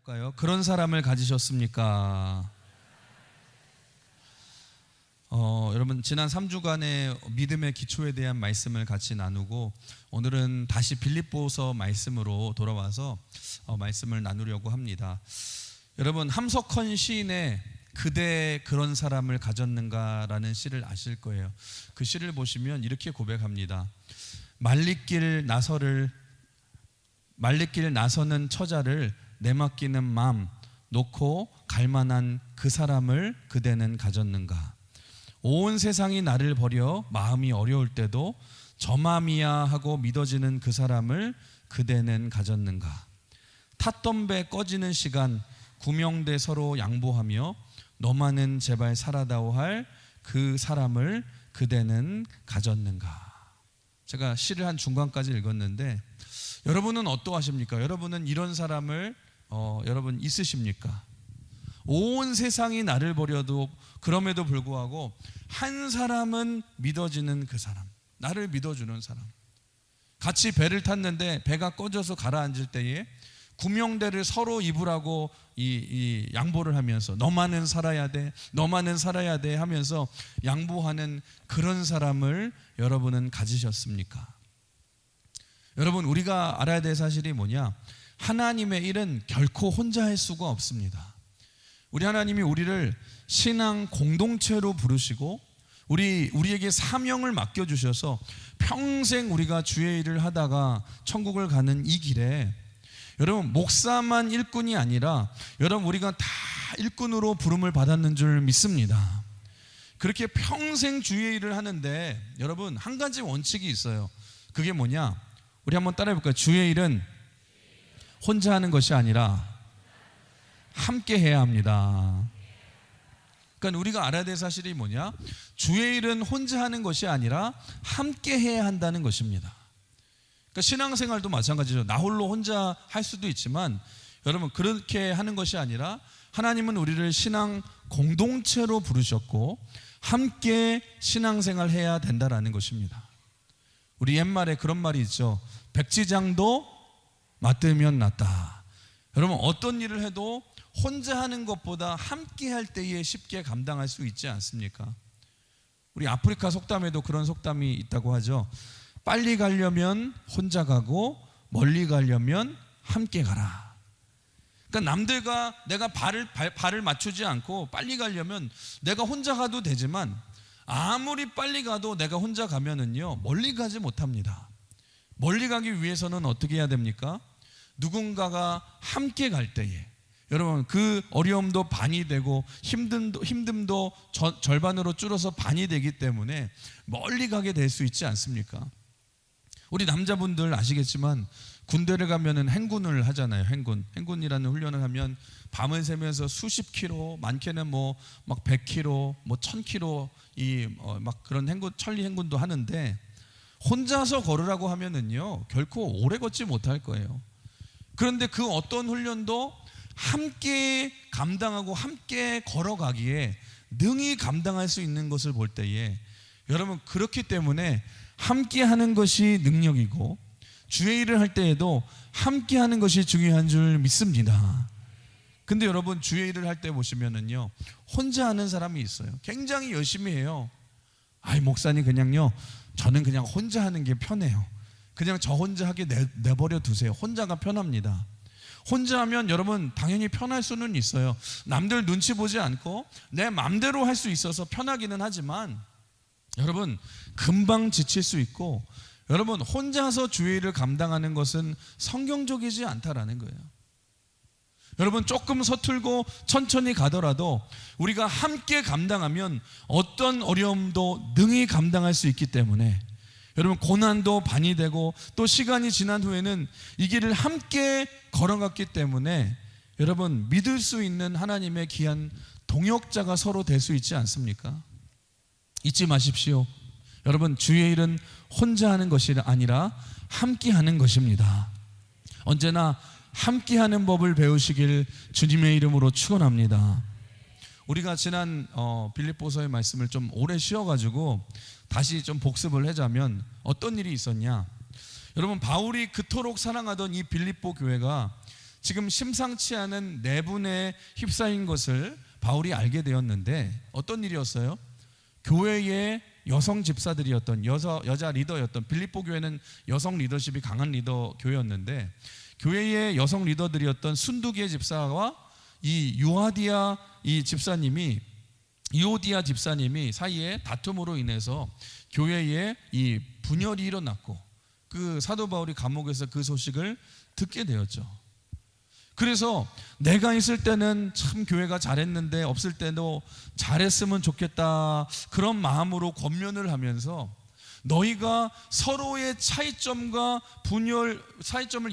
볼까요? 그런 사람을 가지셨습니까? 여러분 지난 3주간의 믿음의 기초에 대한 말씀을 같이 나누고 오늘은 다시 빌립보서 말씀으로 돌아와서 말씀을 나누려고 합니다. 여러분 함석헌 시인의 그대 그런 사람을 가졌는가라는 시를 아실 거예요. 그 시를 보시면 이렇게 고백합니다. 말리길 나서는 처자를 내맡기는 맘 놓고 갈만한 그 사람을 그대는 가졌는가. 온 세상이 나를 버려 마음이 어려울 때도 저 맘이야 하고 믿어지는 그 사람을 그대는 가졌는가. 탔던 배 꺼지는 시간 구명대 서로 양보하며 너만은 제발 살아다오 할 그 사람을 그대는 가졌는가. 제가 시를 한 중간까지 읽었는데 여러분은 어떠하십니까? 여러분은 이런 사람을 여러분 있으십니까? 온 세상이 나를 버려도 그럼에도 불구하고 한 사람은 믿어지는 그 사람, 나를 믿어주는 사람. 같이 배를 탔는데 배가 꺼져서 가라앉을 때에 구명대를 서로 입으라고 이 양보를 하면서 너만은 살아야 돼, 너만은 살아야 돼 하면서 양보하는 그런 사람을 여러분은 가지셨습니까? 여러분 우리가 알아야 될 사실이 뭐냐? 하나님의 일은 결코 혼자 할 수가 없습니다. 우리 하나님이 우리를 신앙 공동체로 부르시고 우리에게 사명을 맡겨주셔서 평생 우리가 주의 일을 하다가 천국을 가는 이 길에 여러분 목사만 일꾼이 아니라 여러분 우리가 다 일꾼으로 부름을 받았는 줄 믿습니다. 그렇게 평생 주의 일을 하는데 여러분 한 가지 원칙이 있어요. 그게 뭐냐? 우리 한번 따라해 볼까요? 주의 일은 혼자 하는 것이 아니라 함께 해야 합니다. 그러니까 우리가 알아야 될 사실이 뭐냐? 주의 일은 혼자 하는 것이 아니라 함께 해야 한다는 것입니다. 그러니까 신앙생활도 마찬가지죠. 나 홀로 혼자 할 수도 있지만 여러분 그렇게 하는 것이 아니라 하나님은 우리를 신앙 공동체로 부르셨고 함께 신앙생활 해야 된다라는 것입니다. 우리 옛말에 그런 말이 있죠. 백지장도 맞들면 낫다. 여러분 어떤 일을 해도 혼자 하는 것보다 함께 할 때에 쉽게 감당할 수 있지 않습니까? 우리 아프리카 속담에도 그런 속담이 있다고 하죠. 빨리 가려면 혼자 가고 멀리 가려면 함께 가라. 그러니까 남들과 내가 발을 맞추지 않고 빨리 가려면 내가 혼자 가도 되지만 아무리 빨리 가도 내가 혼자 가면은요 멀리 가지 못합니다. 멀리 가기 위해서는 어떻게 해야 됩니까? 누군가가 함께 갈 때에 여러분 그 어려움도 반이 되고 힘듦도 절반으로 줄어서 반이 되기 때문에 멀리 가게 될 수 있지 않습니까? 우리 남자분들 아시겠지만 군대를 가면은 행군을 하잖아요. 행군이라는 훈련을 하면 밤을 새면서 수십 킬로, 많게는 뭐 막 100킬로, 뭐 1000킬로 막 그런 천리 행군도 하는데 혼자서 걸으라고 하면은요 결코 오래 걷지 못할 거예요. 그런데 그 어떤 훈련도 함께 감당하고 함께 걸어가기에 능히 감당할 수 있는 것을 볼 때에 여러분 그렇기 때문에 함께 하는 것이 능력이고 주의 일을 할 때에도 함께 하는 것이 중요한 줄 믿습니다. 근데 여러분 주의 일을 할 때 보시면은요 혼자 하는 사람이 있어요. 굉장히 열심히 해요. 아이 목사님 그냥요 저는 그냥 혼자 하는 게 편해요. 그냥 저 혼자 하게 내버려 두세요. 혼자가 편합니다. 혼자 하면 여러분 당연히 편할 수는 있어요. 남들 눈치 보지 않고 내 맘대로 할 수 있어서 편하기는 하지만 여러분 금방 지칠 수 있고 여러분 혼자서 주의 일을 감당하는 것은 성경적이지 않다라는 거예요. 여러분 조금 서툴고 천천히 가더라도 우리가 함께 감당하면 어떤 어려움도 능히 감당할 수 있기 때문에 여러분 고난도 반이 되고 또 시간이 지난 후에는 이 길을 함께 걸어갔기 때문에 여러분 믿을 수 있는 하나님의 귀한 동역자가 서로 될 수 있지 않습니까? 잊지 마십시오. 여러분 주의 일은 혼자 하는 것이 아니라 함께 하는 것입니다. 언제나 함께 하는 법을 배우시길 주님의 이름으로 축원합니다. 우리가 지난 빌립보서의 말씀을 좀 오래 쉬어가지고 다시 좀 복습을 하자면 어떤 일이 있었냐? 여러분 바울이 그토록 사랑하던 이 빌립보 교회가 지금 심상치 않은 내분에 휩싸인 것을 바울이 알게 되었는데 어떤 일이었어요? 교회의 여성 집사들이었던 여자 리더였던 빌립보 교회는 여성 리더십이 강한 리더 교회였는데 교회의 여성 리더들이었던 순두계 집사와 이 유오디아 집사님이 사이에 다툼으로 인해서 교회에 이 분열이 일어났고 그 사도 바울이 감옥에서 그 소식을 듣게 되었죠. 그래서 내가 있을 때는 참 교회가 잘했는데 없을 때도 잘했으면 좋겠다, 그런 마음으로 권면을 하면서 너희가 서로의 차이점을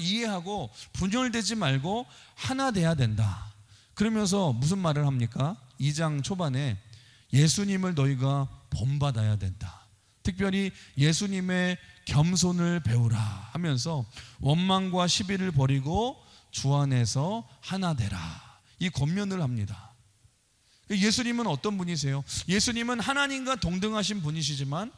이해하고 분열되지 말고 하나 돼야 된다. 그러면서 무슨 말을 합니까? 2장 초반에 예수님을 너희가 본받아야 된다. 특별히 예수님의 겸손을 배우라 하면서 원망과 시비를 버리고 주 안에서 하나 되라, 이 권면을 합니다. 예수님은 어떤 분이세요? 예수님은 하나님과 동등하신 분이시지만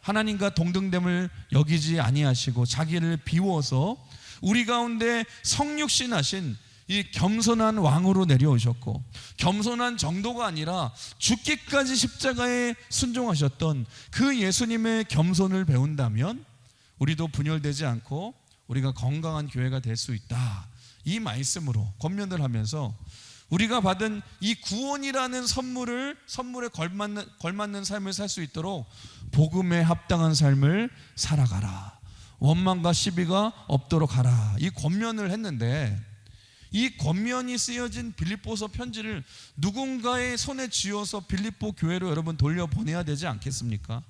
하나님과 동등됨을 여기지 아니하시고 자기를 비워서 우리 가운데 성육신하신 이 겸손한 왕으로 내려오셨고, 겸손한 정도가 아니라 죽기까지 십자가에 순종하셨던 그 예수님의 겸손을 배운다면 우리도 분열되지 않고 우리가 건강한 교회가 될 수 있다. 이 말씀으로 권면을 하면서 우리가 받은 이 구원이라는 선물에 걸맞는 삶을 살 수 있도록 복음에 합당한 삶을 살아가라, 원망과 시비가 없도록 하라, 이 권면을 했는데, 이 권면이 쓰여진 빌립보서 편지를 누군가의 손에 쥐어서 빌립보 교회로 여러분 돌려보내야 되지 않겠습니까?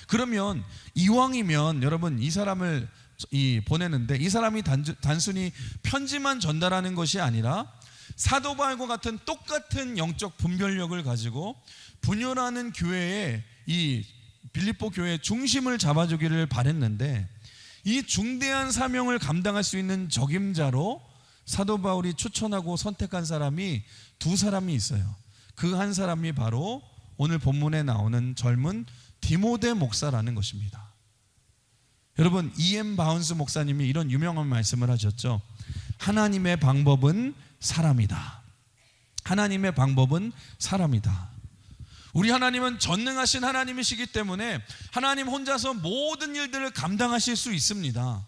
그러면 이왕이면 여러분 이 사람을 보내는데 이 사람이 단순히 편지만 전달하는 것이 아니라 사도 바울과 같은 똑같은 영적 분별력을 가지고 분열하는 교회에 이 빌립보 교회의 중심을 잡아주기를 바랬는데, 이 중대한 사명을 감당할 수 있는 적임자로 사도 바울이 추천하고 선택한 사람이 두 사람이 있어요. 그 한 사람이 바로 오늘 본문에 나오는 젊은 디모데 목사라는 것입니다. 여러분, E.M. 바운스 목사님이 이런 유명한 말씀을 하셨죠. 하나님의 방법은 사람이다. 하나님의 방법은 사람이다. 우리 하나님은 전능하신 하나님이시기 때문에 하나님 혼자서 모든 일들을 감당하실 수 있습니다.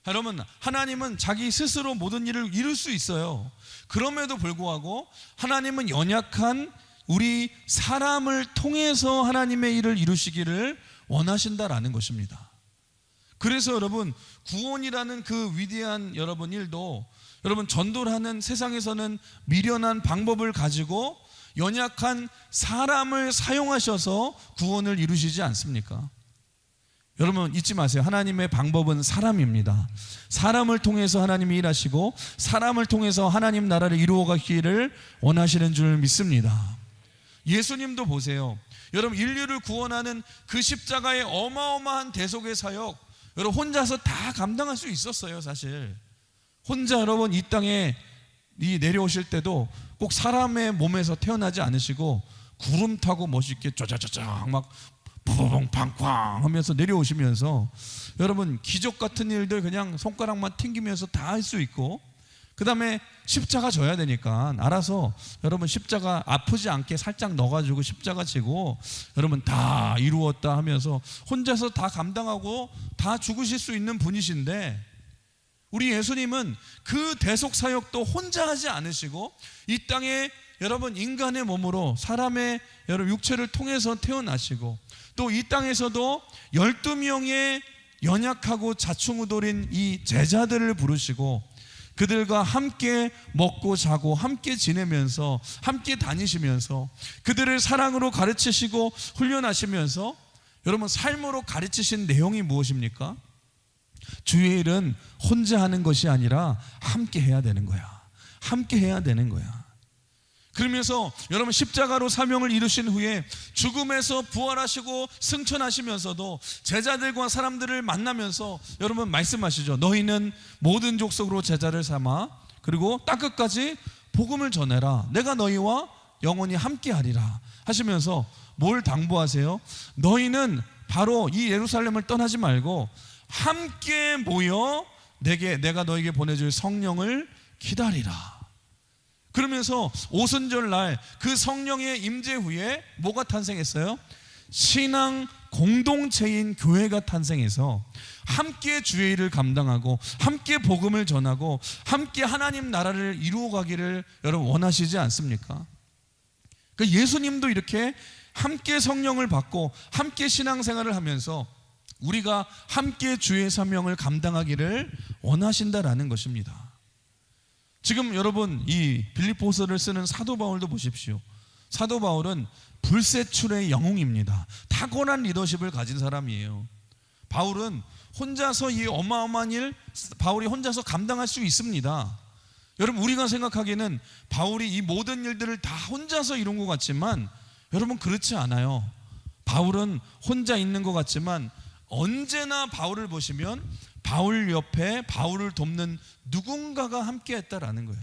여러분, 하나님은 자기 스스로 모든 일을 이룰 수 있어요. 그럼에도 불구하고 하나님은 연약한 우리 사람을 통해서 하나님의 일을 이루시기를 원하신다라는 것입니다. 그래서 여러분, 구원이라는 그 위대한 여러분 일도 여러분 전도를 하는 세상에서는 미련한 방법을 가지고 연약한 사람을 사용하셔서 구원을 이루시지 않습니까? 여러분 잊지 마세요. 하나님의 방법은 사람입니다. 사람을 통해서 하나님이 일하시고 사람을 통해서 하나님 나라를 이루어가기를 원하시는 줄 믿습니다. 예수님도 보세요. 여러분, 인류를 구원하는 그 십자가의 어마어마한 대속의 사역, 여러분 혼자서 다 감당할 수 있었어요. 사실 혼자 여러분 이 땅에 내려오실 때도 꼭 사람의 몸에서 태어나지 않으시고 구름 타고 멋있게 쪼자쪼자 막 푸붕 팡쾅 하면서 내려오시면서 여러분 기적 같은 일들 그냥 손가락만 튕기면서 다 할 수 있고, 그 다음에 십자가 져야 되니까 알아서 여러분 십자가 아프지 않게 살짝 넣어가지고 십자가 지고 여러분 다 이루었다 하면서 혼자서 다 감당하고 다 죽으실 수 있는 분이신데, 우리 예수님은 그 대속 사역도 혼자 하지 않으시고 이 땅에 여러분 인간의 몸으로 사람의 여러분 육체를 통해서 태어나시고 또 이 땅에서도 12명의 연약하고 자충우돌인 이 제자들을 부르시고 그들과 함께 먹고 자고 함께 지내면서 함께 다니시면서 그들을 사랑으로 가르치시고 훈련하시면서 여러분 삶으로 가르치신 내용이 무엇입니까? 주의 일은 혼자 하는 것이 아니라 함께 해야 되는 거야. 함께 해야 되는 거야. 그러면서 여러분 십자가로 사명을 이루신 후에 죽음에서 부활하시고 승천하시면서도 제자들과 사람들을 만나면서 여러분 말씀하시죠. 너희는 모든 족속으로 제자를 삼아 그리고 땅끝까지 복음을 전해라. 내가 너희와 영원히 함께 하리라 하시면서 뭘 당부하세요? 너희는 바로 이 예루살렘을 떠나지 말고 함께 모여 내가 너에게 보내줄 성령을 기다리라. 그러면서 오순절 날 그 성령의 임재 후에 뭐가 탄생했어요? 신앙 공동체인 교회가 탄생해서 함께 주의 일을 감당하고 함께 복음을 전하고 함께 하나님 나라를 이루어가기를 여러분 원하시지 않습니까? 그러니까 예수님도 이렇게 함께 성령을 받고 함께 신앙생활을 하면서 우리가 함께 주의 사명을 감당하기를 원하신다라는 것입니다. 지금 여러분 이 빌립보서를 쓰는 사도 바울도 보십시오. 사도 바울은 불세출의 영웅입니다. 탁월한 리더십을 가진 사람이에요. 바울은 혼자서 이 어마어마한 일 바울이 혼자서 감당할 수 있습니다. 여러분 우리가 생각하기에는 바울이 이 모든 일들을 다 혼자서 이룬 것 같지만 여러분 그렇지 않아요. 바울은 혼자 있는 것 같지만 언제나 바울을 보시면 바울 옆에 바울을 돕는 누군가가 함께 했다라는 거예요.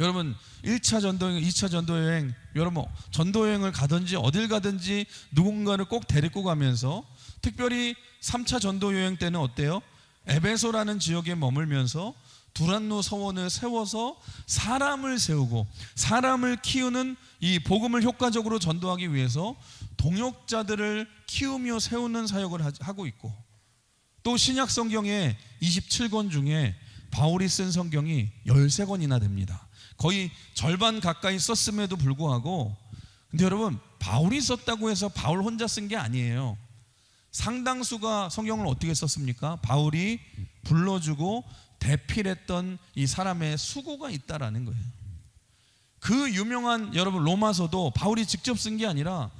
여러분 1차 전도여행, 2차 전도여행, 여러분 전도여행을 가든지 어딜 가든지 누군가를 꼭 데리고 가면서 특별히 3차 전도여행 때는 어때요? 에베소라는 지역에 머물면서 두란노 서원을 세워서 사람을 세우고 사람을 키우는 이 복음을 효과적으로 전도하기 위해서 동역자들을 키우며 세우는 사역을 하고 있고, 또 신약 성경에 27권 중에 바울이 쓴 성경이 13권이나 됩니다. 거의 절반 가까이 썼음에도 불구하고, 근데 여러분 바울이 썼다고 해서 바울 혼자 쓴 게 아니에요. 상당수가 성경을 어떻게 썼습니까? 바울이 불러주고 대필했던 이 사람의 수고가 있다라는 거예요. 그 유명한 여러분 로마서도 바울이 직접 쓴 게 아니라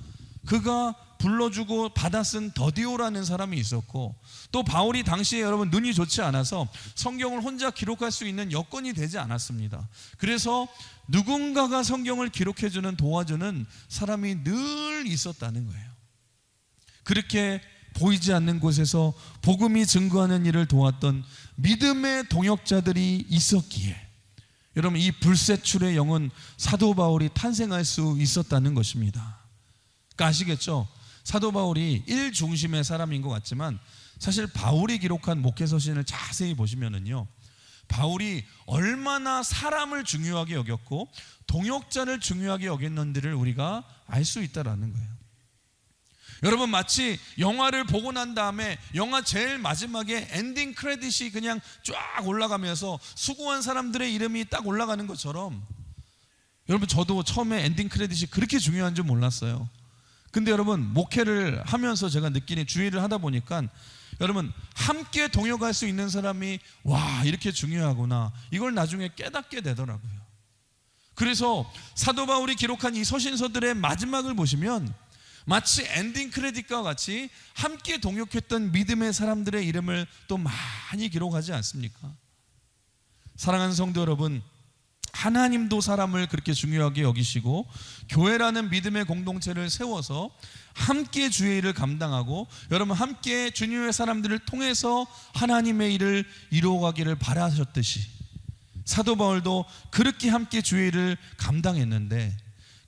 그가 불러주고 받아 쓴 더디오라는 사람이 있었고, 또 바울이 당시에 여러분 눈이 좋지 않아서 성경을 혼자 기록할 수 있는 여건이 되지 않았습니다. 그래서 누군가가 성경을 기록해주는 도와주는 사람이 늘 있었다는 거예요. 그렇게 보이지 않는 곳에서 복음이 증거하는 일을 도왔던 믿음의 동역자들이 있었기에 여러분 이 불세출의 영은 사도 바울이 탄생할 수 있었다는 것입니다. 그러니까 아시겠죠? 사도 바울이 일 중심의 사람인 것 같지만 사실 바울이 기록한 목회서신을 자세히 보시면은요, 바울이 얼마나 사람을 중요하게 여겼고 동역자를 중요하게 여겼는지를 우리가 알 수 있다라는 거예요. 여러분 마치 영화를 보고 난 다음에 영화 제일 마지막에 엔딩 크레딧이 그냥 쫙 올라가면서 수고한 사람들의 이름이 딱 올라가는 것처럼, 여러분 저도 처음에 엔딩 크레딧이 그렇게 중요한 줄 몰랐어요. 근데 여러분 목회를 하면서 제가 느끼는 주의를 하다 보니까 여러분 함께 동역할 수 있는 사람이 와 이렇게 중요하구나, 이걸 나중에 깨닫게 되더라고요. 그래서 사도 바울이 기록한 이 서신서들의 마지막을 보시면 마치 엔딩 크레딧과 같이 함께 동역했던 믿음의 사람들의 이름을 또 많이 기록하지 않습니까? 사랑하는 성도 여러분, 하나님도 사람을 그렇게 중요하게 여기시고 교회라는 믿음의 공동체를 세워서 함께 주의 일을 감당하고 여러분 함께 주님의 사람들을 통해서 하나님의 일을 이루어가기를 바라셨듯이 사도 바울도 그렇게 함께 주의 일을 감당했는데,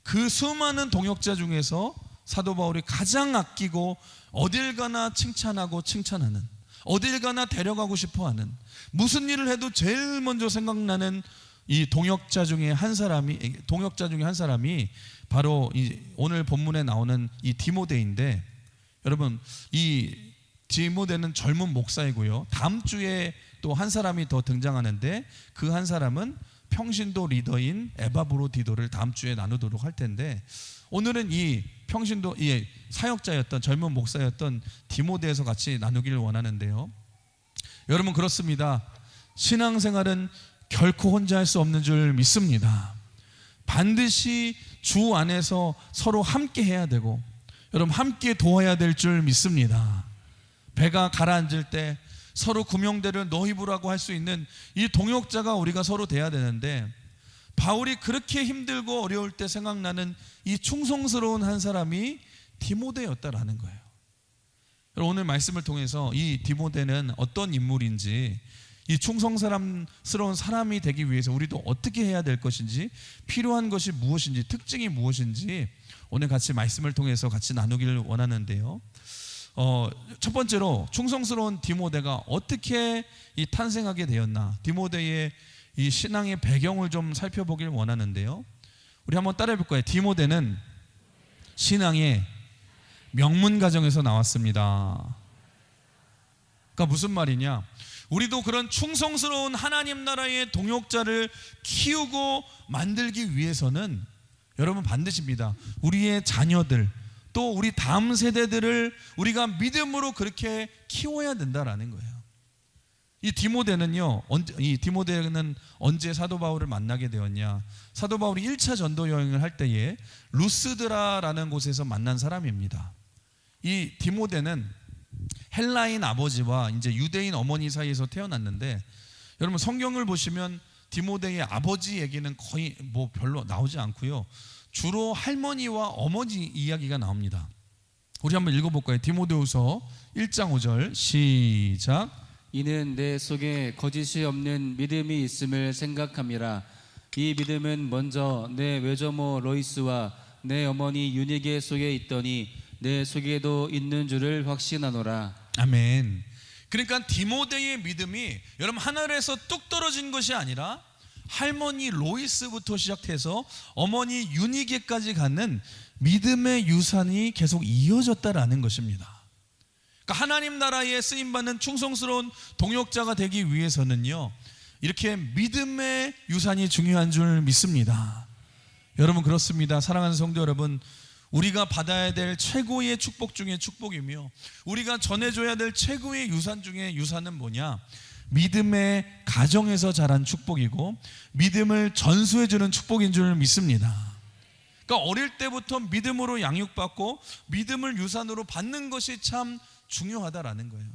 그 수많은 동역자 중에서 사도 바울이 가장 아끼고 어딜 가나 칭찬하고 칭찬하는, 어딜 가나 데려가고 싶어하는, 무슨 일을 해도 제일 먼저 생각나는 이 동역자 중에 한 사람이 바로 이 오늘 본문에 나오는 이 디모데인데, 여러분 이 디모데는 젊은 목사이고요, 다음 주에 또 한 사람이 더 등장하는데 그 한 사람은 평신도 리더인 에바브로디도를 다음 주에 나누도록 할 텐데, 오늘은 이 평신도 사역자였던 젊은 목사였던 디모데에서 같이 나누기를 원하는데요. 여러분 그렇습니다. 신앙생활은 결코 혼자 할 수 없는 줄 믿습니다. 반드시 주 안에서 서로 함께 해야 되고 여러분 함께 도와야 될 줄 믿습니다. 배가 가라앉을 때 서로 구명대를 너희부라고 할 수 있는 이 동역자가 우리가 서로 돼야 되는데, 바울이 그렇게 힘들고 어려울 때 생각나는 이 충성스러운 한 사람이 디모데였다라는 거예요. 오늘 말씀을 통해서 이 디모데는 어떤 인물인지, 이 충성스러운 사람이 되기 위해서 우리도 어떻게 해야 될 것인지, 필요한 것이 무엇인지, 특징이 무엇인지 오늘 같이 말씀을 통해서 같이 나누기를 원하는데요. 첫 번째로 충성스러운 디모데가 어떻게 이 탄생하게 되었나, 디모데의 이 신앙의 배경을 좀 살펴보길 원하는데요. 우리 한번 따라해 볼 거예요. 디모데는 신앙의 명문 가정에서 나왔습니다. 그러니까 무슨 말이냐? 우리도 그런 충성스러운 하나님 나라의 동역자를 키우고 만들기 위해서는 여러분 반드시입니다. 우리의 자녀들 또 우리 다음 세대들을 우리가 믿음으로 그렇게 키워야 된다라는 거예요. 이 디모데는 언제 사도 바울을 만나게 되었냐? 사도 바울이 1차 전도 여행을 할 때에 루스드라라는 곳에서 만난 사람입니다. 이 디모데는 헬라인 아버지와 이제 유대인 어머니 사이에서 태어났는데, 여러분 성경을 보시면 디모데의 아버지 얘기는 거의 별로 나오지 않고요. 주로 할머니와 어머니 이야기가 나옵니다. 우리 한번 읽어볼까요? 디모데후서 1장 5절 시작. 이는 내 속에 거짓이 없는 믿음이 있음을 생각함이라. 이 믿음은 먼저 내 외조모 로이스와 내 어머니 유니게 속에 있더니 내 속에도 있는 줄을 확신하노라. 아멘. 그러니까 디모데의 믿음이 여러분 하늘에서 뚝 떨어진 것이 아니라 할머니 로이스부터 시작해서 어머니 유니게까지 가는 믿음의 유산이 계속 이어졌다라는 것입니다. 그러니까 하나님 나라에 쓰임받는 충성스러운 동역자가 되기 위해서는요, 이렇게 믿음의 유산이 중요한 줄 믿습니다. 여러분 그렇습니다. 사랑하는 성도 여러분, 우리가 받아야 될 최고의 축복 중에 축복이며 우리가 전해줘야 될 최고의 유산 중에 유산은 뭐냐? 믿음의 가정에서 자란 축복이고 믿음을 전수해주는 축복인 줄 믿습니다. 그러니까 어릴 때부터 믿음으로 양육받고 믿음을 유산으로 받는 것이 참 중요하다라는 거예요.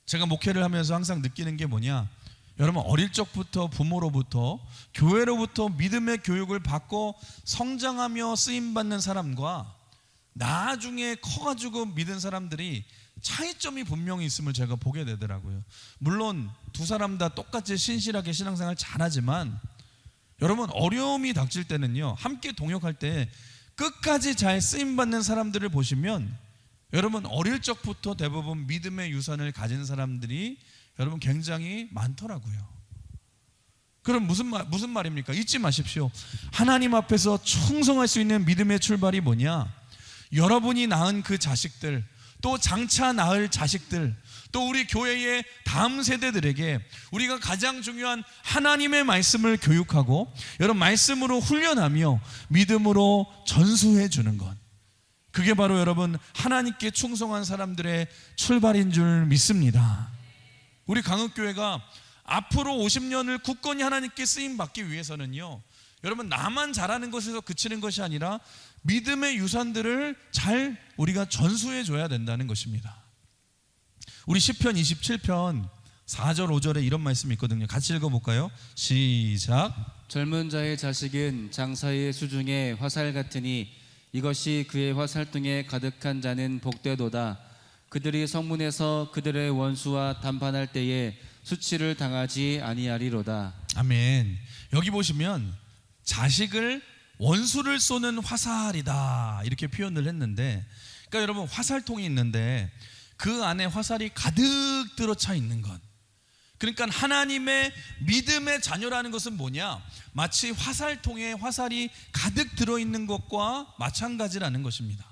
제가 목회를 하면서 항상 느끼는 게 뭐냐? 여러분 어릴 적부터 부모로부터 교회로부터 믿음의 교육을 받고 성장하며 쓰임받는 사람과 나중에 커가지고 믿은 사람들이 차이점이 분명히 있음을 제가 보게 되더라고요. 물론 두 사람 다 똑같이 신실하게 신앙생활 잘하지만 여러분 어려움이 닥칠 때는요, 함께 동역할 때 끝까지 잘 쓰임받는 사람들을 보시면 여러분 어릴 적부터 대부분 믿음의 유산을 가진 사람들이 여러분 굉장히 많더라고요. 그럼 무슨 말입니까? 잊지 마십시오. 하나님 앞에서 충성할 수 있는 믿음의 출발이 뭐냐? 여러분이 낳은 그 자식들, 또 장차 낳을 자식들, 또 우리 교회의 다음 세대들에게 우리가 가장 중요한 하나님의 말씀을 교육하고 여러분 말씀으로 훈련하며 믿음으로 전수해 주는 것, 그게 바로 여러분 하나님께 충성한 사람들의 출발인 줄 믿습니다. 우리 강흥교회가 앞으로 50년을 굳건히 하나님께 쓰임받기 위해서는요, 여러분 나만 잘하는 것에서 그치는 것이 아니라 믿음의 유산들을 잘 우리가 전수해 줘야 된다는 것입니다. 우리 시편 27편 4절 5절에 이런 말씀이 있거든요. 같이 읽어볼까요? 시작. 젊은 자의 자식은 장사의 수중에 화살 같으니 이것이 그의 화살통에 가득한 자는 복되도다. 그들이 성문에서 그들의 원수와 담판할 때에 수치를 당하지 아니하리로다. 아멘. 여기 보시면 자식을 원수를 쏘는 화살이다 이렇게 표현을 했는데, 그러니까 여러분 화살통이 있는데 그 안에 화살이 가득 들어차 있는 것, 그러니까 하나님의 믿음의 자녀라는 것은 뭐냐? 마치 화살통에 화살이 가득 들어있는 것과 마찬가지라는 것입니다.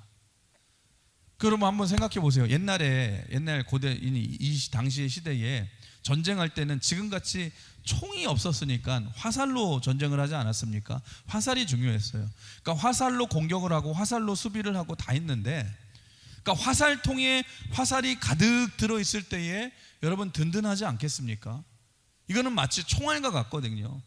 그럼 한번 생각해 보세요. 옛날 고대 이 당시의 시대에 전쟁할 때는 지금같이 총이 없었으니까 화살로 전쟁을 하지 않았습니까? 화살이 중요했어요. 그러니까 화살로 공격을 하고 화살로 수비를 하고 다 했는데, 그러니까 화살통에 화살이 가득 들어있을 때에 여러분 든든하지 않겠습니까? 이거는 마치 총알과 같거든요.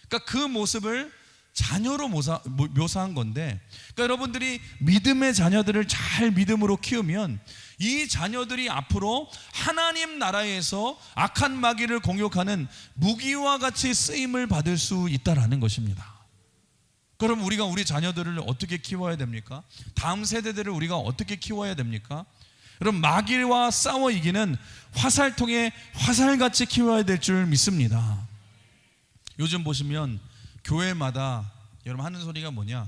그러니까 그 모습을 자녀로 묘사한 건데, 그러니까 여러분들이 믿음의 자녀들을 잘 믿음으로 키우면 이 자녀들이 앞으로 하나님 나라에서 악한 마귀를 공격하는 무기와 같이 쓰임을 받을 수 있다라는 것입니다. 그럼 우리가 우리 자녀들을 어떻게 키워야 됩니까? 다음 세대들을 우리가 어떻게 키워야 됩니까? 여러분 마귀와 싸워 이기는 화살통에 화살같이 키워야 될 줄 믿습니다. 요즘 보시면 교회마다 여러분 하는 소리가 뭐냐?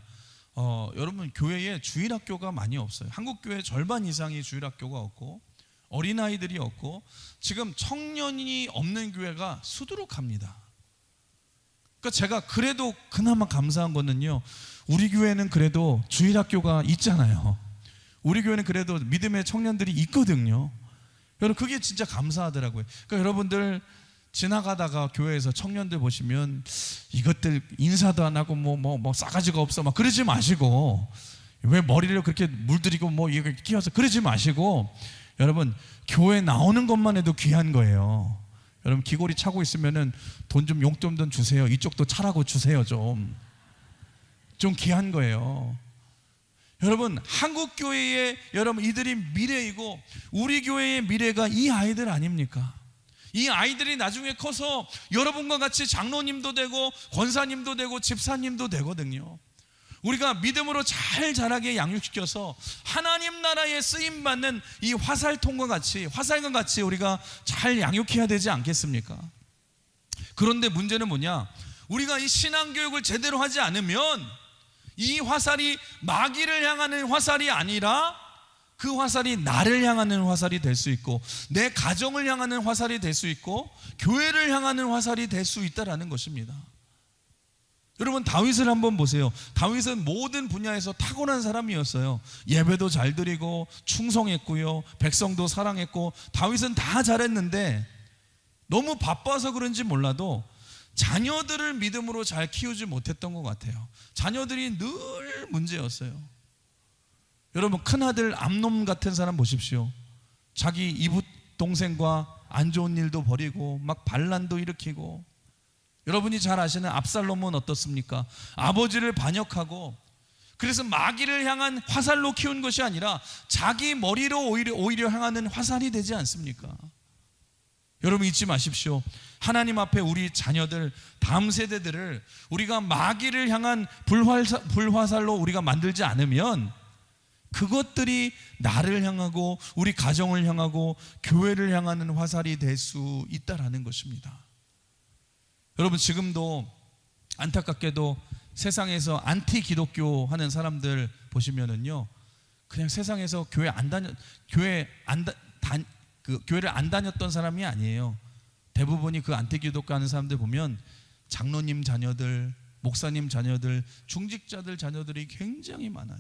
여러분 교회에 주일학교가 많이 없어요. 한국 교회 절반 이상이 주일학교가 없고 어린아이들이 없고 지금 청년이 없는 교회가 수두룩합니다. 그러니까 제가 그래도 그나마 감사한 거는요, 우리 교회는 그래도 주일학교가 있잖아요. 우리 교회는 그래도 믿음의 청년들이 있거든요. 여러분, 그게 진짜 감사하더라고요. 그러니까 여러분들 지나가다가 교회에서 청년들 보시면 이것들 인사도 안 하고 뭐 싸가지가 없어 막 그러지 마시고, 왜 머리를 그렇게 물들이고 뭐 이거 끼워서 그러지 마시고, 여러분 교회 나오는 것만 해도 귀한 거예요. 여러분 귀걸이 차고 있으면은 돈 좀 용돈 좀 주세요. 이쪽도 차라고 주세요. 좀 귀한 거예요. 여러분 한국 교회의 여러분 이들이 미래이고 우리 교회의 미래가 이 아이들 아닙니까? 이 아이들이 나중에 커서 여러분과 같이 장로님도 되고 권사님도 되고 집사님도 되거든요. 우리가 믿음으로 잘 자라게 양육시켜서 하나님 나라에 쓰임받는 이 화살과 같이 우리가 잘 양육해야 되지 않겠습니까? 그런데 문제는 뭐냐? 우리가 이 신앙교육을 제대로 하지 않으면 이 화살이 마귀를 향하는 화살이 아니라 그 화살이 나를 향하는 화살이 될 수 있고, 내 가정을 향하는 화살이 될 수 있고, 교회를 향하는 화살이 될 수 있다라는 것입니다. 여러분 다윗을 한번 보세요. 다윗은 모든 분야에서 탁월한 사람이었어요. 예배도 잘 드리고 충성했고요, 백성도 사랑했고, 다윗은 다 잘했는데 너무 바빠서 그런지 몰라도 자녀들을 믿음으로 잘 키우지 못했던 것 같아요. 자녀들이 늘 문제였어요. 여러분 큰아들 암놈 같은 사람 보십시오. 자기 이웃 동생과 안 좋은 일도 벌이고 막 반란도 일으키고, 여러분이 잘 아시는 압살롬은 어떻습니까? 아버지를 반역하고, 그래서 마귀를 향한 화살로 키운 것이 아니라 자기 머리로 오히려 향하는 화살이 되지 않습니까? 여러분 잊지 마십시오. 하나님 앞에 우리 자녀들, 다음 세대들을 우리가 마귀를 향한 불화살로 우리가 만들지 않으면 그것들이 나를 향하고 우리 가정을 향하고 교회를 향하는 화살이 될 수 있다라는 것입니다. 여러분 지금도 안타깝게도 세상에서 안티 기독교 하는 사람들 보시면은요, 그냥 세상에서 교회를 안 다녔던 사람이 아니에요. 대부분이 그 안티 기독교 하는 사람들 보면 장로님 자녀들, 목사님 자녀들, 중직자들 자녀들이 굉장히 많아요.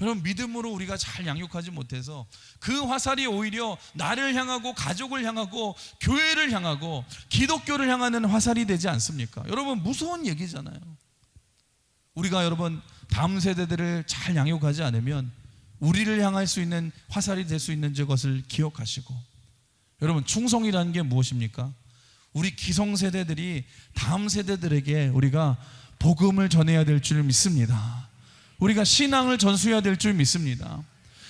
여러분 믿음으로 우리가 잘 양육하지 못해서 그 화살이 오히려 나를 향하고 가족을 향하고 교회를 향하고 기독교를 향하는 화살이 되지 않습니까? 여러분 무서운 얘기잖아요. 우리가 여러분 다음 세대들을 잘 양육하지 않으면 우리를 향할 수 있는 화살이 될 수 있는 것을 기억하시고, 여러분 충성이라는 게 무엇입니까? 우리 기성세대들이 다음 세대들에게 우리가 복음을 전해야 될 줄 믿습니다. 우리가 신앙을 전수해야 될 줄 믿습니다.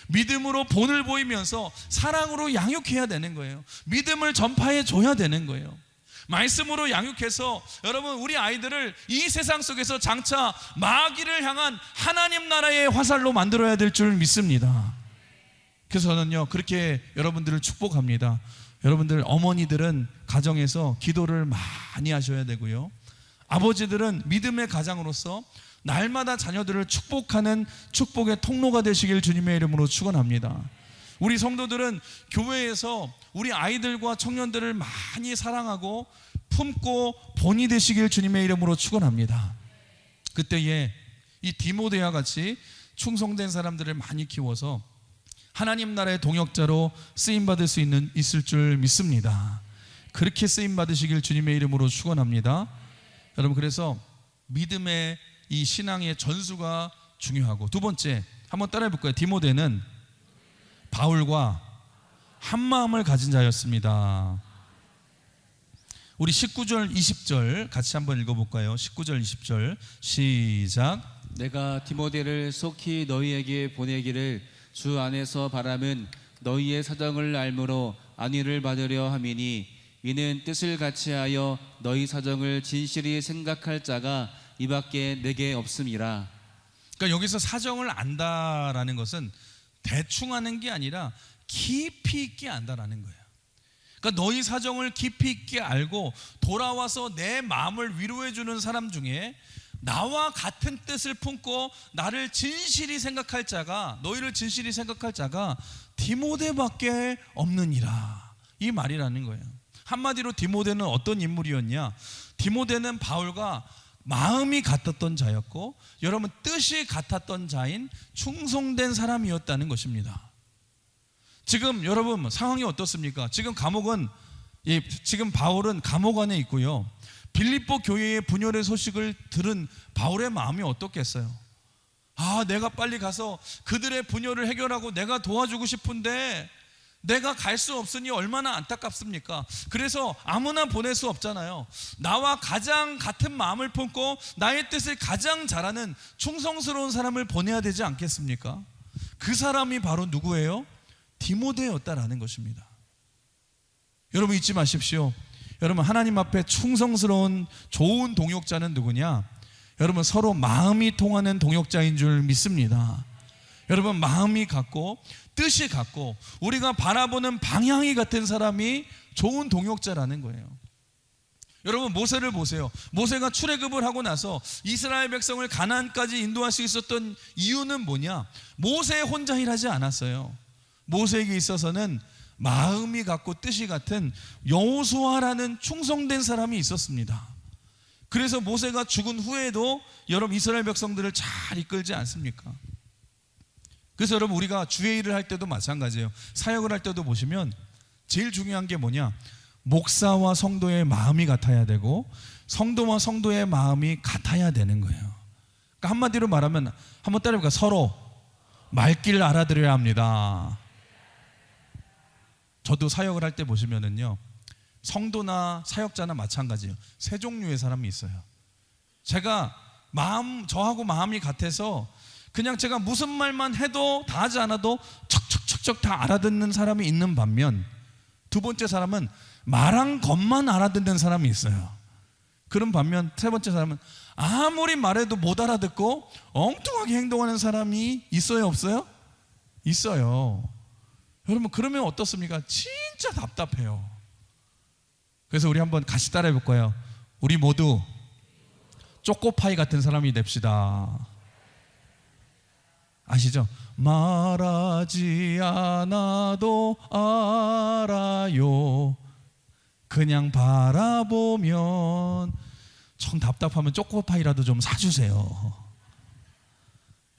믿음으로 본을 보이면서 사랑으로 양육해야 되는 거예요. 믿음을 전파해 줘야 되는 거예요. 말씀으로 양육해서 여러분 우리 아이들을 이 세상 속에서 장차 마귀를 향한 하나님 나라의 화살로 만들어야 될 줄 믿습니다. 그래서 저는요 그렇게 여러분들을 축복합니다. 여러분들 어머니들은 가정에서 기도를 많이 하셔야 되고요, 아버지들은 믿음의 가장으로서 날마다 자녀들을 축복하는 축복의 통로가 되시길 주님의 이름으로 축원합니다. 우리 성도들은 교회에서 우리 아이들과 청년들을 많이 사랑하고 품고 본이 되시길 주님의 이름으로 축원합니다. 그때에 이 디모데와 같이 충성된 사람들을 많이 키워서 하나님 나라의 동역자로 쓰임받을 수 있을 줄 믿습니다. 그렇게 쓰임받으시길 주님의 이름으로 축원합니다. 여러분 그래서 믿음의 이 신앙의 전수가 중요하고, 두 번째 한번 따라해 볼까요? 디모데는 바울과 한 마음을 가진 자였습니다. 우리 19절 20절 같이 한번 읽어볼까요? 19절 20절 시작. 내가 디모데를 속히 너희에게 보내기를 주 안에서 바람은 너희의 사정을 알므로 안위를 받으려 함이니, 이는 뜻을 같이하여 너희 사정을 진실히 생각할 자가 이밖에 내게 없음이라. 그러니까 여기서 사정을 안다라는 것은 대충 아는 게 아니라 깊이 있게 안다라는 거예요. 그러니까 너희 사정을 깊이 있게 알고 돌아와서 내 마음을 위로해 주는 사람 중에 나와 같은 뜻을 품고 나를 진실히 생각할 자가, 너희를 진실히 생각할 자가 디모데밖에 없느니라, 이 말이라는 거예요. 한마디로 디모데는 어떤 인물이었냐? 디모데는 바울과 마음이 같았던 자였고 여러분 뜻이 같았던 자인 충성된 사람이었다는 것입니다. 지금 여러분 상황이 어떻습니까? 지금 지금 바울은 감옥 안에 있고요. 빌립보 교회의 분열의 소식을 들은 바울의 마음이 어떻겠어요? 내가 빨리 가서 그들의 분열을 해결하고 내가 도와주고 싶은데 내가 갈 수 없으니 얼마나 안타깝습니까? 그래서 아무나 보낼 수 없잖아요. 나와 가장 같은 마음을 품고 나의 뜻을 가장 잘하는 충성스러운 사람을 보내야 되지 않겠습니까? 그 사람이 바로 누구예요? 디모데였다라는 것입니다. 여러분 잊지 마십시오. 여러분 하나님 앞에 충성스러운 좋은 동역자는 누구냐? 여러분 서로 마음이 통하는 동역자인 줄 믿습니다. 여러분 마음이 같고 뜻이 같고 우리가 바라보는 방향이 같은 사람이 좋은 동역자라는 거예요. 여러분 모세를 보세요. 모세가 출애굽을 하고 나서 이스라엘 백성을 가나안까지 인도할 수 있었던 이유는 뭐냐? 모세 혼자 일하지 않았어요. 모세에게 있어서는 마음이 같고 뜻이 같은 여호수아라는 충성된 사람이 있었습니다. 그래서 모세가 죽은 후에도 여러분 이스라엘 백성들을 잘 이끌지 않습니까? 그래서 여러분 우리가 주의 일을 할 때도 마찬가지예요. 사역을 할 때도 보시면 제일 중요한 게 뭐냐? 목사와 성도의 마음이 같아야 되고 성도와 성도의 마음이 같아야 되는 거예요. 그러니까 한마디로 말하면 한번 따라해볼까요? 서로 말귀를 알아들어야 합니다. 저도 사역을 할 때 보시면은요, 성도나 사역자나 마찬가지예요. 세 종류의 사람이 있어요. 저하고 마음이 같아서 그냥 제가 무슨 말만 해도 다 하지 않아도 척척척척 다 알아듣는 사람이 있는 반면, 두 번째 사람은 말한 것만 알아듣는 사람이 있어요. 그런 반면 세 번째 사람은 아무리 말해도 못 알아듣고 엉뚱하게 행동하는 사람이 있어요, 없어요? 있어요. 여러분 그러면 어떻습니까? 진짜 답답해요. 그래서 우리 한번 같이 따라해 볼 거예요. 우리 모두 초코파이 같은 사람이 됩시다. 아시죠? 말하지 않아도 알아요. 그냥 바라보면. 참 답답하면 초코파이라도 좀 사주세요.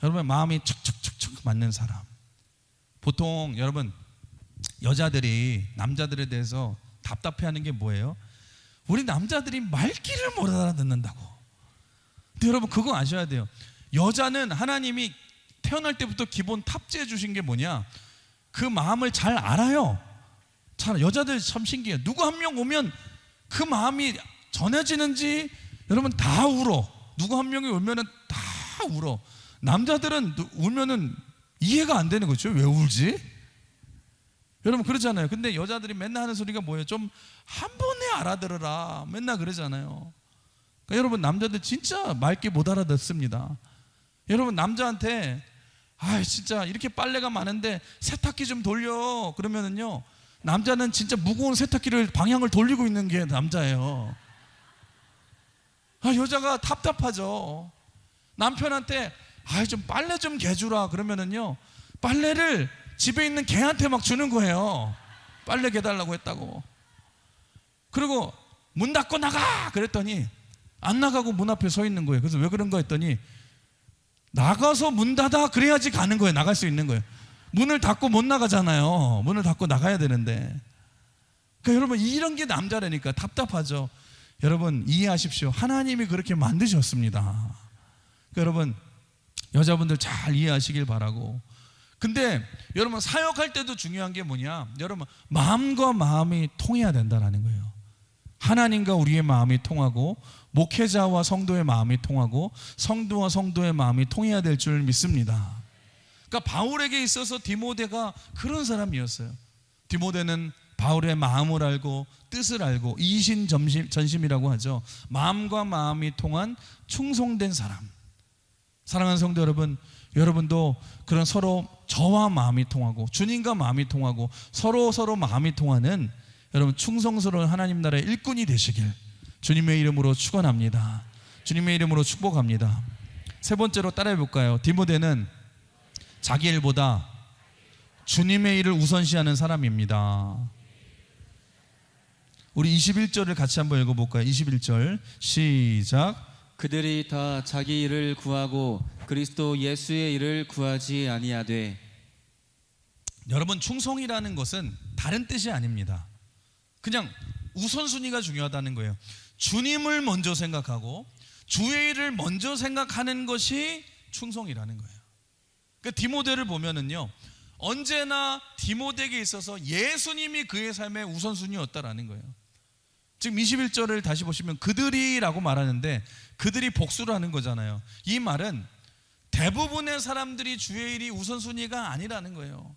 여러분 마음이 척척척척 맞는 사람. 보통 여러분 여자들이 남자들에 대해서 답답해하는 게 뭐예요? 우리 남자들이 말귀를 못 알아듣는다고. 근데 여러분 그거 아셔야 돼요. 여자는 하나님이 태어날 때부터 기본 탑재해 주신 게 뭐냐? 그 마음을 잘 알아요. 여자들 참 신기해요. 누구 한 명 오면 그 마음이 전해지는지 여러분 다 울어. 누구 한 명이 울면은 다 울어. 남자들은 울면은 이해가 안 되는 거죠. 왜 울지? 여러분 그러잖아요. 근데 여자들이 맨날 하는 소리가 뭐예요? 좀 한 번에 알아들어라. 맨날 그러잖아요. 그러니까 여러분 남자들 진짜 맑게 못 알아듣습니다. 여러분 남자한테 진짜 이렇게 빨래가 많은데 세탁기 좀 돌려 그러면은요, 남자는 진짜 무거운 세탁기를 방향을 돌리고 있는 게 남자예요. 여자가 답답하죠. 남편한테 좀 빨래 좀 개주라 그러면은요, 빨래를 집에 있는 개한테 막 주는 거예요. 빨래 개달라고 했다고. 그리고 문 닫고 나가 그랬더니 안 나가고 문 앞에 서 있는 거예요. 그래서 왜 그런가 했더니 나가서 문 닫아 그래야지 가는 거예요. 나갈 수 있는 거예요. 문을 닫고 못 나가잖아요. 문을 닫고 나가야 되는데. 그러니까 여러분 이런 게 남자라니까 답답하죠. 여러분 이해하십시오. 하나님이 그렇게 만드셨습니다. 그러니까 여러분 여자분들 잘 이해하시길 바라고. 근데 여러분 사역할 때도 중요한 게 뭐냐? 여러분 마음과 마음이 통해야 된다는 거예요. 하나님과 우리의 마음이 통하고 목회자와 성도의 마음이 통하고 성도와 성도의 마음이 통해야 될 줄 믿습니다. 그러니까 바울에게 있어서 디모데가 그런 사람이었어요. 디모데는 바울의 마음을 알고 뜻을 알고 이신전심이라고 하죠. 마음과 마음이 통한 충성된 사람. 사랑하는 성도 여러분, 여러분도 그런 서로 저와 마음이 통하고 주님과 마음이 통하고 서로 마음이 통하는 여러분 충성스러운 하나님 나라의 일꾼이 되시길 주님의 이름으로 축원합니다. 주님의 이름으로 축복합니다. 세 번째로 따라해 볼까요? 디모데는 자기 일보다 주님의 일을 우선시하는 사람입니다. 우리 21절을 같이 한번 읽어볼까요? 21절 시작. 그들이 다 자기 일을 구하고 그리스도 예수의 일을 구하지 아니하되. 여러분, 충성이라는 것은 다른 뜻이 아닙니다. 그냥 우선순위가 중요하다는 거예요. 주님을 먼저 생각하고 주의 일을 먼저 생각하는 것이 충성이라는 거예요. 그러니까 디모데를 보면은요, 언제나 디모데에게 있어서 예수님이 그의 삶의 우선순위였다라는 거예요. 지금 21절을 다시 보시면 그들이라고 말하는데 그들이 복수를 하는 거잖아요. 이 말은 대부분의 사람들이 주의 일이 우선순위가 아니라는 거예요.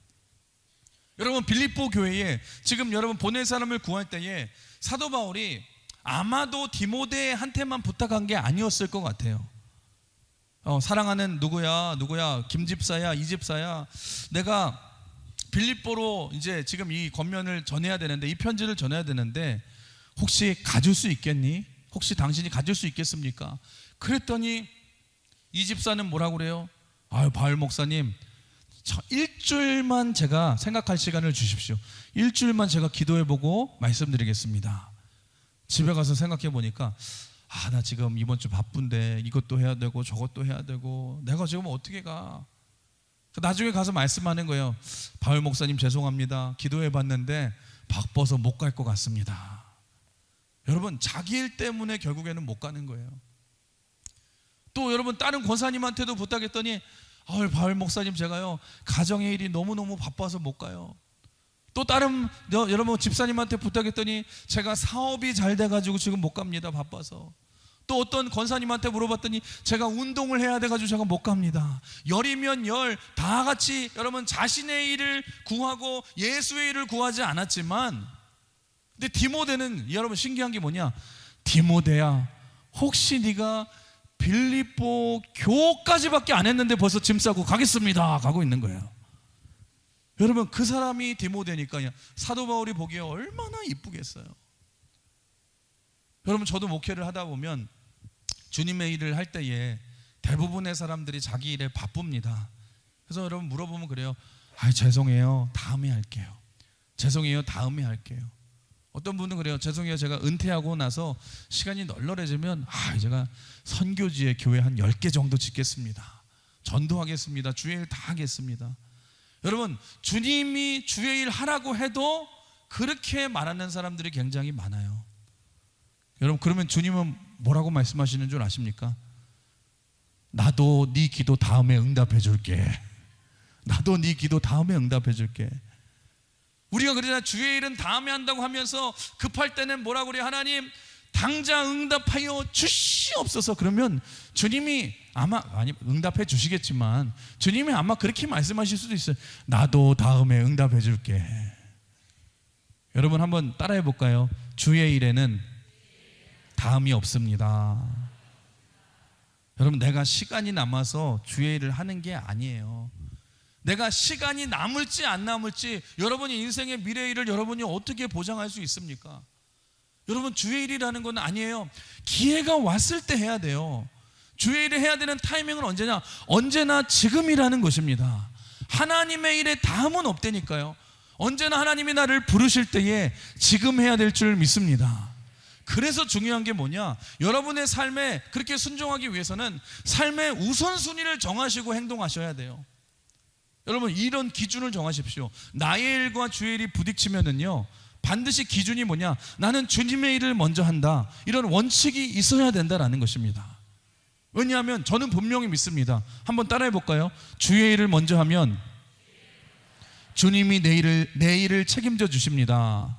여러분, 빌립보 교회에 지금 여러분 보낼 사람을 구할 때에 사도 바울이 아마도 디모데한테만 부탁한 게 아니었을 것 같아요. 사랑하는 누구야 김집사야 이집사야, 내가 빌립보로 이제 지금 이 권면을 전해야 되는데, 이 편지를 전해야 되는데 혹시 가줄 수 있겠니? 혹시 당신이 가줄 수 있겠습니까? 그랬더니 이 집사는 뭐라고 그래요? 아유, 바울 목사님, 일주일만 제가 생각할 시간을 주십시오. 일주일만 제가 기도해보고 말씀드리겠습니다. 집에 가서 생각해 보니까 나 지금 이번 주 바쁜데 이것도 해야 되고 저것도 해야 되고 내가 지금 어떻게 가? 나중에 가서 말씀하는 거예요. 바울 목사님 죄송합니다. 기도해 봤는데 바빠서 못 갈 것 같습니다. 여러분, 자기 일 때문에 결국에는 못 가는 거예요. 또 여러분, 다른 권사님한테도 부탁했더니 바울 목사님, 제가요 가정의 일이 너무너무 바빠서 못 가요. 또 다른 여러분 집사님한테 부탁했더니 제가 사업이 잘 돼가지고 지금 못 갑니다. 바빠서. 또 어떤 권사님한테 물어봤더니 제가 운동을 해야 돼가지고 제가 못 갑니다. 열이면 열, 다 같이 여러분 자신의 일을 구하고 예수의 일을 구하지 않았지만, 근데 디모데는 여러분 신기한 게 뭐냐? 디모데야, 혹시 네가 빌립보 교까지밖에 안 했는데 벌써 짐 싸고 가겠습니다 가고 있는 거예요. 여러분, 그 사람이 디모데니까요, 사도 바울이 보기에 얼마나 이쁘겠어요. 여러분, 저도 목회를 하다 보면 주님의 일을 할 때에 대부분의 사람들이 자기 일에 바쁩니다. 그래서 여러분 물어보면 그래요. 죄송해요, 다음에 할게요. 죄송해요, 다음에 할게요. 어떤 분은 그래요. 죄송해요, 제가 은퇴하고 나서 시간이 널널해지면 제가 선교지에 교회 한 10개 정도 짓겠습니다. 전도하겠습니다. 주의 일 다 하겠습니다. 여러분, 주님이 주의 일 하라고 해도 그렇게 말하는 사람들이 굉장히 많아요. 여러분, 그러면 주님은 뭐라고 말씀하시는 줄 아십니까? 나도 네 기도 다음에 응답해 줄게. 나도 네 기도 다음에 응답해 줄게. 우리가 그러잖아, 주의 일은 다음에 한다고 하면서 급할 때는 뭐라고 그래? 하나님 당장 응답하여 주시옵소서. 그러면 주님이 응답해 주시겠지만 주님이 아마 그렇게 말씀하실 수도 있어요. 나도 다음에 응답해 줄게. 여러분, 한번 따라해 볼까요? 주의 일에는 다음이 없습니다. 여러분, 내가 시간이 남아서 주의 일을 하는 게 아니에요. 내가 시간이 남을지 안 남을지 여러분이 인생의 미래 일을 여러분이 어떻게 보장할 수 있습니까? 여러분, 주의 일이라는 건 아니에요. 기회가 왔을 때 해야 돼요. 주의 일을 해야 되는 타이밍은 언제냐? 언제나 지금이라는 것입니다. 하나님의 일에 다음은 없다니까요. 언제나 하나님이 나를 부르실 때에 지금 해야 될 줄 믿습니다. 그래서 중요한 게 뭐냐? 여러분의 삶에 그렇게 순종하기 위해서는 삶의 우선순위를 정하시고 행동하셔야 돼요. 여러분, 이런 기준을 정하십시오. 나의 일과 주의 일이 부딪히면은요, 반드시 기준이 뭐냐? 나는 주님의 일을 먼저 한다. 이런 원칙이 있어야 된다라는 것입니다. 왜냐하면 저는 분명히 믿습니다. 한번 따라해 볼까요? 주의 일을 먼저 하면 주님이 내 일을 책임져 주십니다.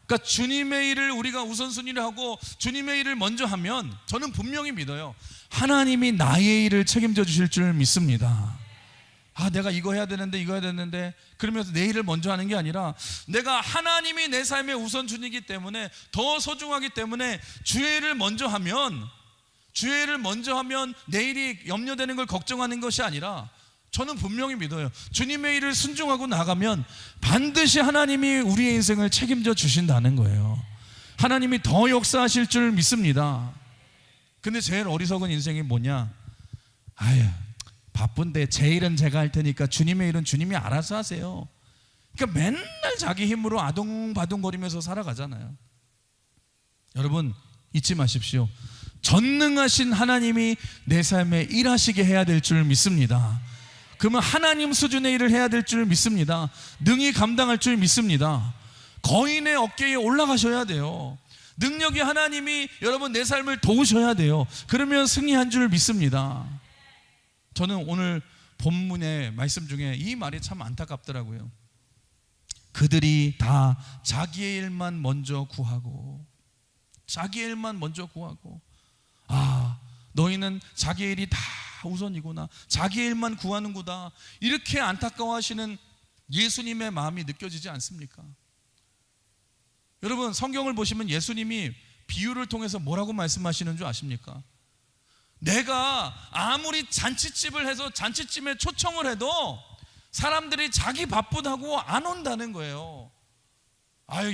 그러니까 주님의 일을 우리가 우선순위를 하고 주님의 일을 먼저 하면 저는 분명히 믿어요. 하나님이 나의 일을 책임져 주실 줄 믿습니다. 내가 이거 해야 되는데 그러면서 내 일을 먼저 하는 게 아니라 내가 하나님이 내 삶의 우선순위이기 때문에 더 소중하기 때문에 주의 일을 먼저 하면 내 일이 염려되는 걸 걱정하는 것이 아니라 저는 분명히 믿어요. 주님의 일을 순종하고 나가면 반드시 하나님이 우리의 인생을 책임져 주신다는 거예요. 하나님이 더 역사하실 줄 믿습니다. 근데 제일 어리석은 인생이 뭐냐? 바쁜데 제 일은 제가 할 테니까 주님의 일은 주님이 알아서 하세요. 그러니까 맨날 자기 힘으로 아둥바둥거리면서 살아가잖아요. 여러분 잊지 마십시오. 전능하신 하나님이 내 삶에 일하시게 해야 될 줄 믿습니다. 그러면 하나님 수준의 일을 해야 될 줄 믿습니다. 능히 감당할 줄 믿습니다. 거인의 어깨에 올라가셔야 돼요. 능력이 하나님이 여러분 내 삶을 도우셔야 돼요. 그러면 승리한 줄 믿습니다. 저는 오늘 본문의 말씀 중에 이 말이 참 안타깝더라고요. 그들이 다 자기의 일만 먼저 구하고, 자기의 일만 먼저 구하고, 너희는 자기의 일이 다 우선이구나, 자기의 일만 구하는구나, 이렇게 안타까워하시는 예수님의 마음이 느껴지지 않습니까? 여러분 성경을 보시면 예수님이 비유를 통해서 뭐라고 말씀하시는 줄 아십니까? 내가 아무리 잔치집을 해서 잔치집에 초청을 해도 사람들이 자기 바쁘다고 안 온다는 거예요.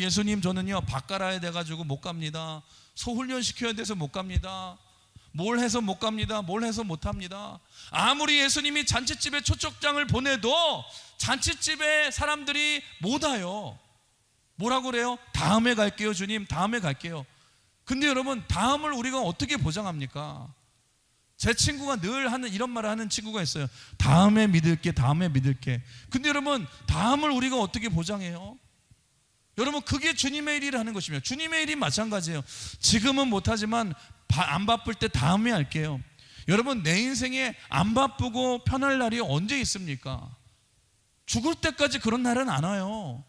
예수님 저는요 밥 갈아야 돼가지고 못 갑니다. 소 훈련시켜야 돼서 못 갑니다. 뭘 해서 못 갑니다. 뭘 해서 못 합니다. 아무리 예수님이 잔치집에 초청장을 보내도 잔치집에 사람들이 못 와요. 뭐라고 그래요? 다음에 갈게요 주님, 다음에 갈게요. 근데 여러분 다음을 우리가 어떻게 보장합니까? 제 친구가 늘 하는 이런 말을 하는 친구가 있어요. 다음에 믿을게, 다음에 믿을게. 근데 여러분 다음을 우리가 어떻게 보장해요? 여러분 그게 주님의 일이라는 것입니다. 주님의 일이 마찬가지예요. 지금은 못하지만 안 바쁠 때 다음에 할게요. 여러분 내 인생에 안 바쁘고 편할 날이 언제 있습니까? 죽을 때까지 그런 날은 안 와요.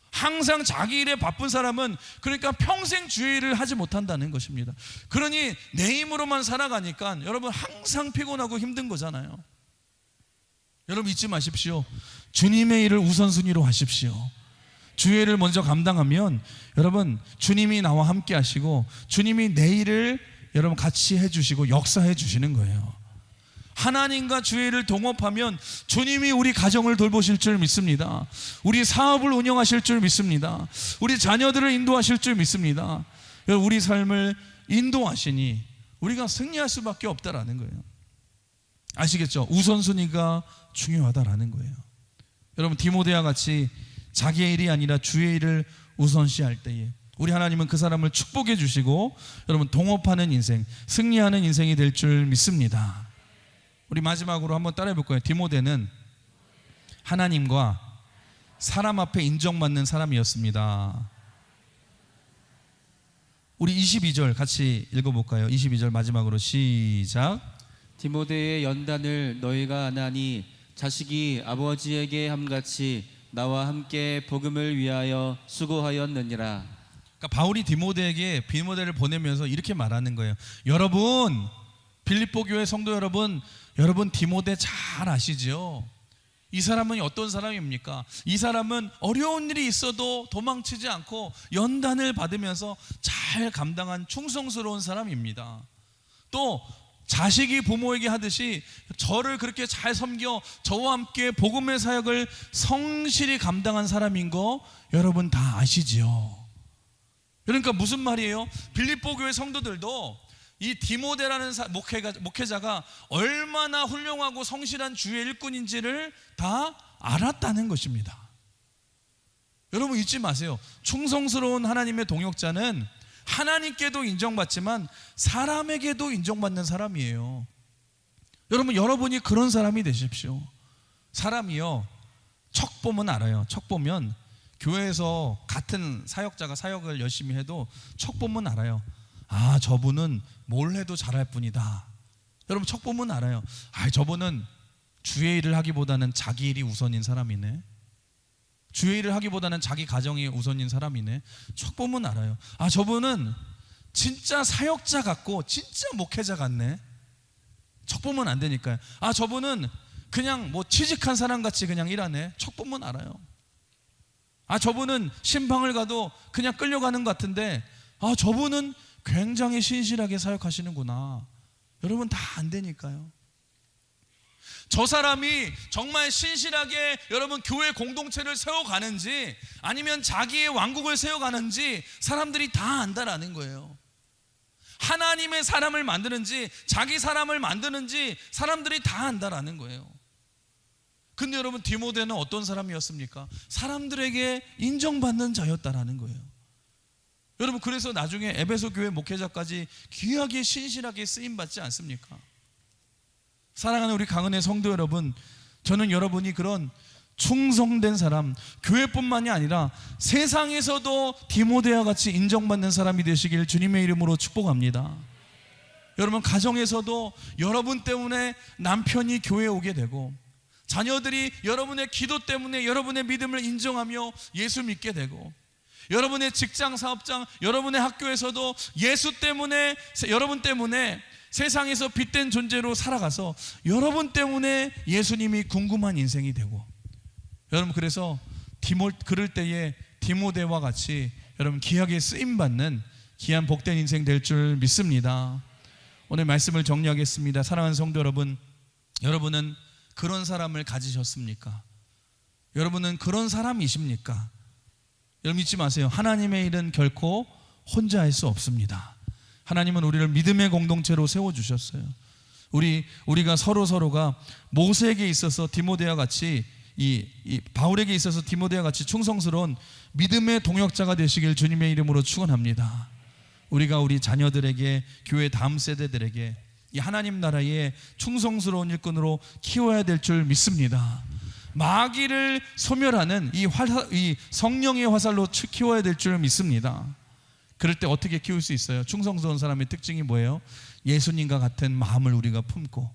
항상 자기 일에 바쁜 사람은 그러니까 평생 주의 일을 하지 못한다는 것입니다. 그러니 내 힘으로만 살아가니까 여러분 항상 피곤하고 힘든 거잖아요. 여러분 잊지 마십시오. 주님의 일을 우선순위로 하십시오. 주의 일을 먼저 감당하면 여러분 주님이 나와 함께 하시고 주님이 내 일을 여러분 같이 해주시고 역사해 주시는 거예요. 하나님과 주의 일을 동업하면 주님이 우리 가정을 돌보실 줄 믿습니다. 우리 사업을 운영하실 줄 믿습니다. 우리 자녀들을 인도하실 줄 믿습니다. 우리 삶을 인도하시니 우리가 승리할 수밖에 없다라는 거예요. 아시겠죠? 우선순위가 중요하다라는 거예요. 여러분 디모데와 같이 자기의 일이 아니라 주의 일을 우선시할 때에 우리 하나님은 그 사람을 축복해 주시고 여러분 동업하는 인생, 승리하는 인생이 될 줄 믿습니다. 우리 마지막으로 한번 따라해 볼 거예요. 디모데는 하나님과 사람 앞에 인정받는 사람이었습니다. 우리 22절 같이 읽어볼까요? 22절 마지막으로 시작. 디모데의 연단을 너희가 아나니 자식이 아버지에게 함같이 나와 함께 복음을 위하여 수고하였느니라. 그러니까 바울이 디모데에게 디모데를 보내면서 이렇게 말하는 거예요. 여러분 빌립보 교회 성도 여러분 디모데 잘 아시죠? 이 사람은 어떤 사람입니까? 이 사람은 어려운 일이 있어도 도망치지 않고 연단을 받으면서 잘 감당한 충성스러운 사람입니다. 또 자식이 부모에게 하듯이 저를 그렇게 잘 섬겨 저와 함께 복음의 사역을 성실히 감당한 사람인 거 여러분 다 아시죠? 그러니까 무슨 말이에요? 빌립보 교회 성도들도 이 디모데라는 목회자가 얼마나 훌륭하고 성실한 주의 일꾼인지를 다 알았다는 것입니다. 여러분 잊지 마세요. 충성스러운 하나님의 동역자는 하나님께도 인정받지만 사람에게도 인정받는 사람이에요. 여러분이 그런 사람이 되십시오. 사람이요 척 보면 알아요. 척 보면 교회에서 같은 사역자가 사역을 열심히 해도 척 보면 알아요. 저분은 뭘 해도 잘할 뿐이다. 여러분 척 보면 알아요. 저분은 주의 일을 하기보다는 자기 일이 우선인 사람이네. 주의 일을 하기보다는 자기 가정이 우선인 사람이네. 척 보면 알아요. 저분은 진짜 사역자 같고 진짜 목회자 같네. 척 보면 안 되니까요. 저분은 그냥 취직한 사람 같이 그냥 일하네. 척 보면 알아요. 저분은 신방을 가도 그냥 끌려가는 것 같은데 저분은 굉장히 신실하게 사역하시는구나. 여러분 다 안 되니까요. 저 사람이 정말 신실하게 여러분 교회 공동체를 세워가는지 아니면 자기의 왕국을 세워가는지 사람들이 다 안다라는 거예요. 하나님의 사람을 만드는지 자기 사람을 만드는지 사람들이 다 안다라는 거예요. 근데 여러분 디모데는 어떤 사람이었습니까? 사람들에게 인정받는 자였다라는 거예요. 여러분 그래서 나중에 에베소 교회 목회자까지 귀하게 신실하게 쓰임받지 않습니까? 사랑하는 우리 강은혜 성도 여러분, 저는 여러분이 그런 충성된 사람, 교회뿐만이 아니라 세상에서도 디모데와 같이 인정받는 사람이 되시길 주님의 이름으로 축복합니다. 여러분 가정에서도 여러분 때문에 남편이 교회에 오게 되고, 자녀들이 여러분의 기도 때문에 여러분의 믿음을 인정하며 예수 믿게 되고, 여러분의 직장, 사업장, 여러분의 학교에서도 여러분 때문에 세상에서 빛된 존재로 살아가서 여러분 때문에 예수님이 궁금한 인생이 되고, 여러분 그래서 그럴 때에 디모데와 같이 여러분 귀하게 쓰임받는 귀한 복된 인생 될 줄 믿습니다. 오늘 말씀을 정리하겠습니다. 사랑하는 성도 여러분, 여러분은 그런 사람을 가지셨습니까? 여러분은 그런 사람이십니까? 여러분 잊지 마세요. 하나님의 일은 결코 혼자 할 수 없습니다. 하나님은 우리를 믿음의 공동체로 세워주셨어요. 우리가 서로가 모세에게 있어서 디모데와 같이 바울에게 있어서 디모데와 같이 충성스러운 믿음의 동역자가 되시길 주님의 이름으로 축원합니다. 우리가 우리 자녀들에게, 교회 다음 세대들에게 이 하나님 나라의 충성스러운 일꾼으로 키워야 될 줄 믿습니다. 마귀를 소멸하는 이 성령의 화살로 키워야 될 줄 믿습니다. 그럴 때 어떻게 키울 수 있어요? 충성스러운 사람의 특징이 뭐예요? 예수님과 같은 마음을 우리가 품고,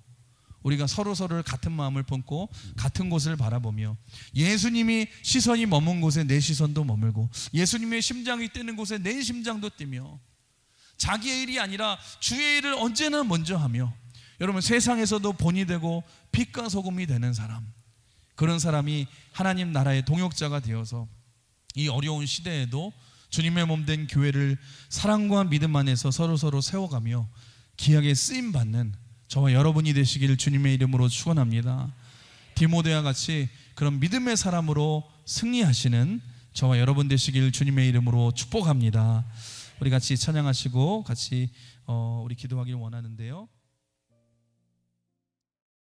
우리가 서로를 같은 마음을 품고 같은 곳을 바라보며, 예수님이 시선이 머문 곳에 내 시선도 머물고, 예수님의 심장이 뛰는 곳에 내 심장도 뛰며, 자기의 일이 아니라 주의 일을 언제나 먼저 하며, 여러분 세상에서도 본이 되고 빛과 소금이 되는 사람, 그런 사람이 하나님 나라의 동역자가 되어서 이 어려운 시대에도 주님의 몸된 교회를 사랑과 믿음 안에서 서로 세워가며 귀하게 쓰임받는 저와 여러분이 되시기를 주님의 이름으로 축원합니다. 디모데와 같이 그런 믿음의 사람으로 승리하시는 저와 여러분 되시기를 주님의 이름으로 축복합니다. 우리 같이 찬양하시고 같이 우리 기도하길 원하는데요.